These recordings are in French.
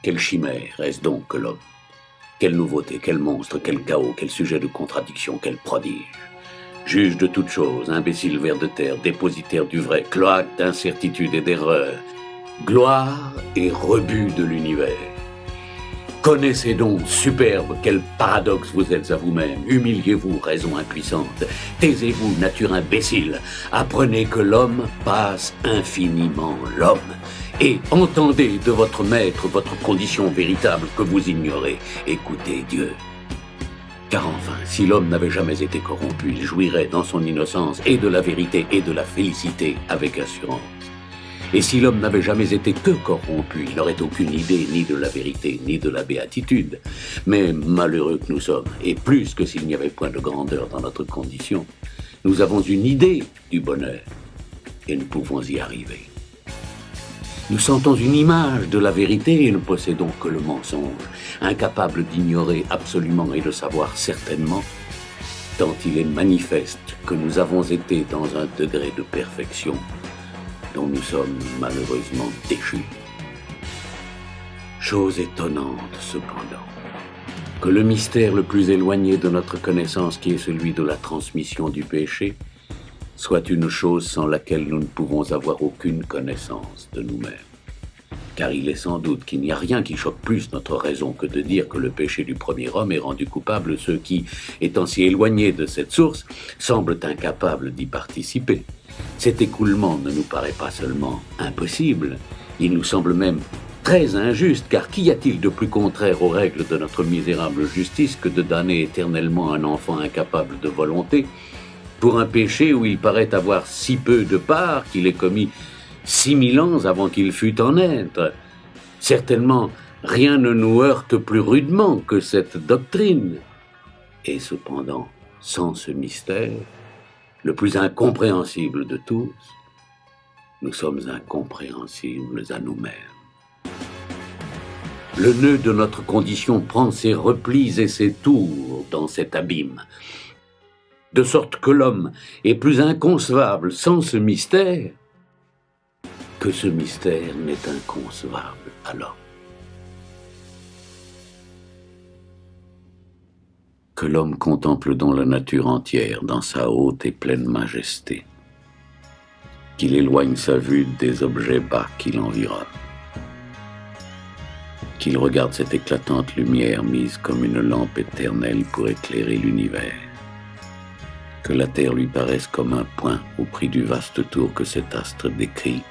Quelle chimère est-ce donc que l'homme? Quelle nouveauté, quel monstre, quel chaos, quel sujet de contradiction, quel prodige! Juge de toutes choses, imbécile ver de terre, dépositaire du vrai, cloaque d'incertitude et d'erreur, gloire et rebut de l'univers. Connaissez donc, superbe, quel paradoxe vous êtes à vous-même. Humiliez-vous, raison impuissante. Taisez-vous, nature imbécile. Apprenez que l'homme passe infiniment l'homme. Et entendez de votre maître votre condition véritable que vous ignorez. Écoutez Dieu. Car enfin, si l'homme n'avait jamais été corrompu, il jouirait dans son innocence et de la vérité et de la félicité avec assurance. Et si l'homme n'avait jamais été que corrompu, il n'aurait aucune idée ni de la vérité, ni de la béatitude. Mais malheureux que nous sommes, et plus que s'il n'y avait point de grandeur dans notre condition, nous avons une idée du bonheur, et nous pouvons y arriver. Nous sentons une image de la vérité et ne possédons que le mensonge, incapables d'ignorer absolument et de savoir certainement, tant il est manifeste que nous avons été dans un degré de perfection dont nous sommes malheureusement déchus. Chose étonnante, cependant, que le mystère le plus éloigné de notre connaissance, qui est celui de la transmission du péché, soit une chose sans laquelle nous ne pouvons avoir aucune connaissance de nous-mêmes. Car il est sans doute qu'il n'y a rien qui choque plus notre raison que de dire que le péché du premier homme est rendu coupable ceux qui, étant si éloignés de cette source, semblent incapables d'y participer. Cet écoulement ne nous paraît pas seulement impossible, il nous semble même très injuste, car qu'y a-t-il de plus contraire aux règles de notre misérable justice que de damner éternellement un enfant incapable de volonté pour un péché où il paraît avoir si peu de part qu'il est commis 6000 ans avant qu'il fût en être? Certainement, rien ne nous heurte plus rudement que cette doctrine. Et cependant, sans ce mystère, le plus incompréhensible de tous, nous sommes incompréhensibles à nous-mêmes. Le nœud de notre condition prend ses replis et ses tours dans cet abîme, de sorte que l'homme est plus inconcevable sans ce mystère que ce mystère n'est inconcevable à l'homme. Que l'homme contemple donc la nature entière dans sa haute et pleine majesté, qu'il éloigne sa vue des objets bas qui l'environnent, qu'il regarde cette éclatante lumière mise comme une lampe éternelle pour éclairer l'univers, que la terre lui paraisse comme un point au prix du vaste tour que cet astre décrit,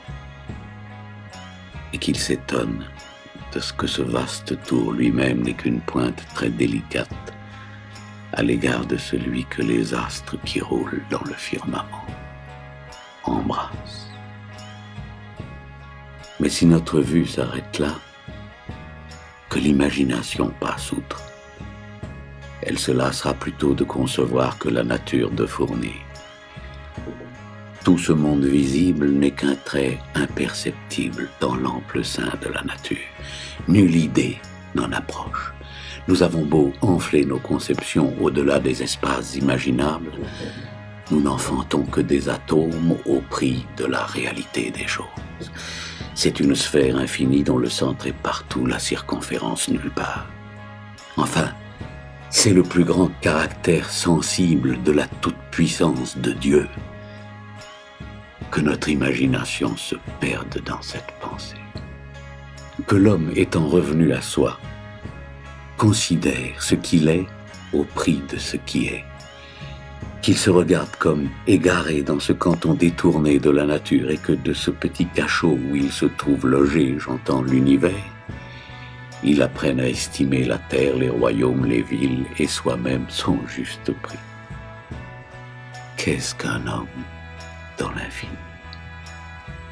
et qu'il s'étonne de ce que ce vaste tour lui-même n'est qu'une pointe très délicate à l'égard de celui que les astres qui roulent dans le firmament embrassent. Mais si notre vue s'arrête là, que l'imagination passe outre, elle se lassera plutôt de concevoir que la nature de fournir. Tout ce monde visible n'est qu'un trait imperceptible dans l'ample sein de la nature. Nulle idée n'en approche. Nous avons beau enfler nos conceptions au-delà des espaces imaginables, nous n'enfantons que des atomes au prix de la réalité des choses. C'est une sphère infinie dont le centre est partout, la circonférence nulle part. Enfin, c'est le plus grand caractère sensible de la toute-puissance de Dieu que notre imagination se perde dans cette pensée. Que l'homme étant revenu à soi, considère ce qu'il est au prix de ce qui est, qu'il se regarde comme égaré dans ce canton détourné de la nature et que de ce petit cachot où il se trouve logé, j'entends l'univers, il apprenne à estimer la terre, les royaumes, les villes et soi-même son juste prix. Qu'est-ce qu'un homme dans l'infini?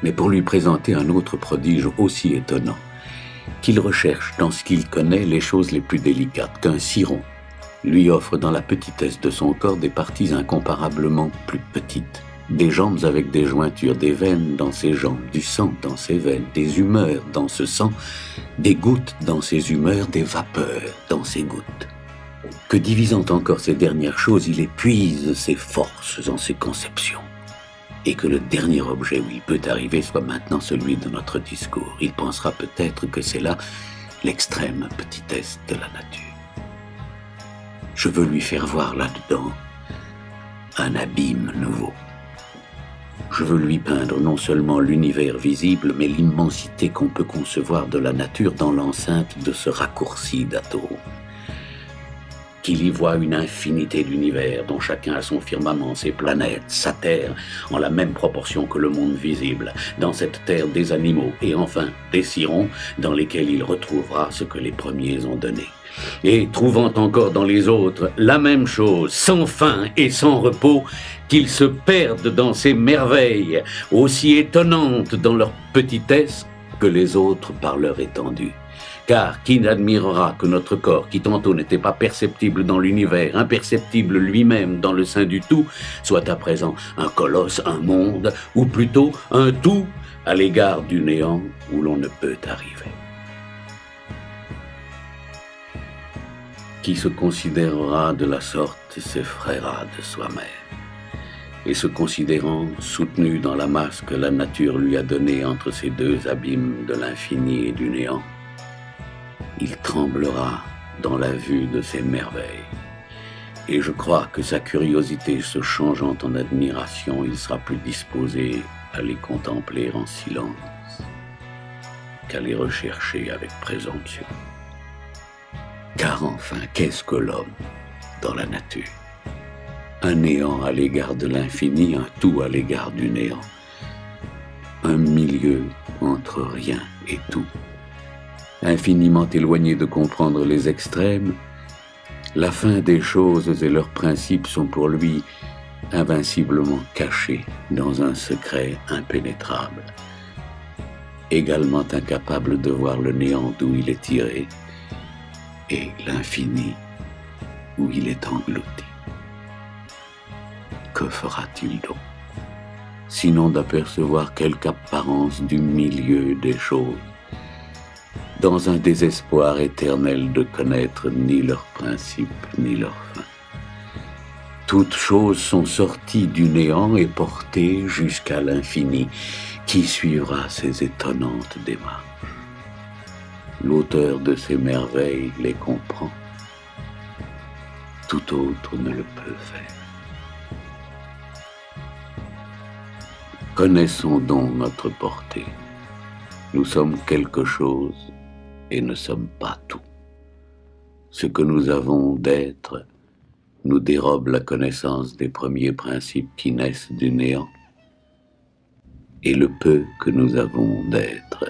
Mais pour lui présenter un autre prodige aussi étonnant, qu'il recherche dans ce qu'il connaît les choses les plus délicates, qu'un ciron lui offre dans la petitesse de son corps des parties incomparablement plus petites, des jambes avec des jointures, des veines dans ses jambes, du sang dans ses veines, des humeurs dans ce sang, des gouttes dans ses humeurs, des vapeurs dans ses gouttes. Que divisant encore ces dernières choses, il épuise ses forces en ses conceptions. Et que le dernier objet où il peut arriver soit maintenant celui de notre discours. Il pensera peut-être que c'est là l'extrême petitesse de la nature. Je veux lui faire voir là-dedans un abîme nouveau. Je veux lui peindre non seulement l'univers visible, mais l'immensité qu'on peut concevoir de la nature dans l'enceinte de ce raccourci d'atomes. Qu'il y voit une infinité d'univers dont chacun a son firmament, ses planètes, sa terre, en la même proportion que le monde visible. Dans cette terre des animaux et enfin des sirens dans lesquels il retrouvera ce que les premiers ont donné. Et trouvant encore dans les autres la même chose, sans fin et sans repos, qu'ils se perdent dans ces merveilles, aussi étonnantes dans leur petitesse que les autres par leur étendue. Car qui n'admirera que notre corps, qui tantôt n'était pas perceptible dans l'univers, imperceptible lui-même dans le sein du tout, soit à présent un colosse, un monde, ou plutôt un tout à l'égard du néant où l'on ne peut arriver. Qui se considérera de la sorte s'effraiera de soi-même. Et se considérant soutenu dans la masse que la nature lui a donnée entre ces deux abîmes de l'infini et du néant, il tremblera dans la vue de ces merveilles. Et je crois que sa curiosité se changeant en admiration, il sera plus disposé à les contempler en silence qu'à les rechercher avec présomption. Car enfin, qu'est-ce que l'homme dans la nature? Un néant à l'égard de l'infini, un tout à l'égard du néant. Un milieu entre rien et tout. Infiniment éloigné de comprendre les extrêmes, la fin des choses et leurs principes sont pour lui invinciblement cachés dans un secret impénétrable. Également incapable de voir le néant d'où il est tiré et l'infini où il est englouti. Que fera-t-il donc, sinon d'apercevoir quelque apparence du milieu des choses, dans un désespoir éternel de connaître ni leurs principes ni leurs fins. Toutes choses sont sorties du néant et portées jusqu'à l'infini. Qui suivra ces étonnantes démarches? L'auteur de ces merveilles les comprend. Tout autre ne le peut faire. Connaissons donc notre portée. Nous sommes quelque chose et ne sommes pas tout. Ce que nous avons d'être nous dérobe la connaissance des premiers principes qui naissent du néant, et le peu que nous avons d'être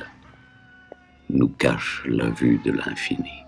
nous cache la vue de l'infini.